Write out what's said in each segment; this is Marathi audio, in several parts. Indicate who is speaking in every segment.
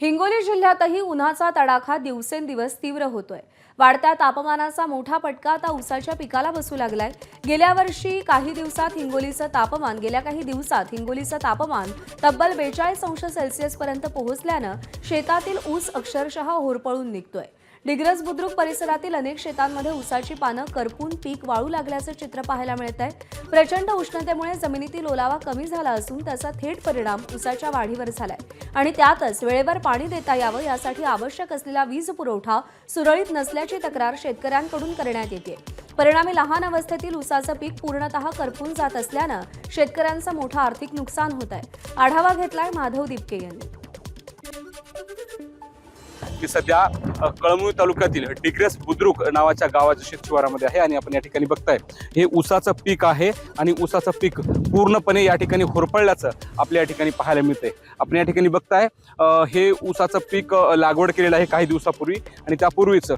Speaker 1: हिंगोली जिल्ह्यातही उन्हाचा तडाखा दिवसेंदिवस तीव्र होतोय। वाढत्या तापमानाचा मोठा फटका आता ऊसाच्या पिकाला बसू लागलाय। गेल्या काही दिवसात हिंगोलीचं तापमान तब्बल 42 अंश सेल्सिअस पर्यंत पोहोचल्यानं शेतातील ऊस अक्षरशः होरपळून निघतोय। डिग्रस बुद्रुक परिसरातील अनेक शेतांमध्ये ऊसाची पानं करपून पीक वाळू लागल्याचं चित्र पाहायला मिळतंय। प्रचंड उष्णतेमुळे जमिनीतील ओलावा कमी झाला असून त्याचा थेट परिणाम ऊसाच्या वाढीवर झालाय आणि त्यातच वेळेवर पाणी देता यावं यासाठी आवश्यक असलेला वीज पुरवठा सुरळीत नसल्याची तक्रार शेतकऱ्यांकडून करण्यात येते। परिणामी लहान अवस्थेतील ऊसाचं पीक पूर्णतः करपून जात असल्यानं शेतकऱ्यांचं मोठं आर्थिक नुकसान होत आहे। आढावा घेतलाय माधव दिपके यांनी।
Speaker 2: की सध्या कळमनुरी तालुक्यातील डिग्रस बुद्रुक नावाच्या गावाच्या शेतशिवारामध्ये आहे आणि आपण या ठिकाणी बघताय हे ऊसाचं पीक आहे आणि ऊसाचं पीक पूर्णपणे या ठिकाणी होरपळल्याचं आपल्या या ठिकाणी पाहायला मिळतंय। आपण या ठिकाणी बघताय हे ऊसाचं पीक लागवड केलेलं आहे काही दिवसापूर्वी आणि त्यापूर्वीच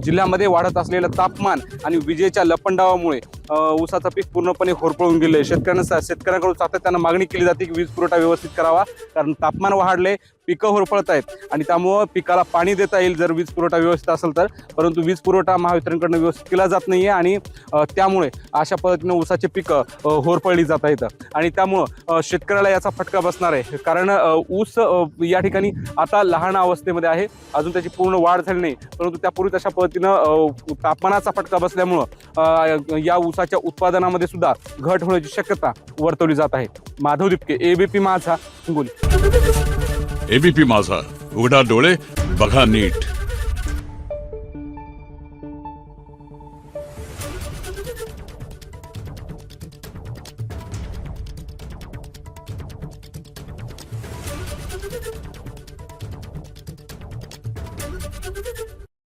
Speaker 2: जिल्ह्यामध्ये वाढत असलेलं तापमान आणि विजेच्या लपंडावामुळे ऊसाचं पीक पूर्णपणे होरपळून गेले। शेतकऱ्यांकडून सातत्यानं मागणी केली जाते की वीज पुरवठा व्यवस्थित करावा, कारण तापमान वाढले, पिकं होरपळत आहेत आणि त्यामुळं पिकाला पाणी देता येईल जर वीज पुरवठा व्यवस्थित असेल तर, परंतु वीज पुरवठा महावितरणकडून व्यवस्थित केला जात नाहीये आणि त्यामुळे अशा पद्धतीने ऊसाचे पिकं होरपळली जात आहेत आणि त्यामुळं शेतकऱ्याला याचा फटका बसणार आहे। कारण ऊस या ठिकाणी आता लहान अवस्थेमध्ये आहे, अजून त्याची पूर्ण वाढ झाली नाही, परंतु त्यापूर्वी अशा पद्धतीनं तापमानाचा फटका बसल्यामुळं या ऊसाच्या उत्पादनामध्ये सुद्धा घट होण्याची शक्यता वर्तवली जात आहे। माधव दिपके, एबीपी माझा, हिंगोली।
Speaker 3: एबीपी माझा, उघडा डोळे बघा नीट।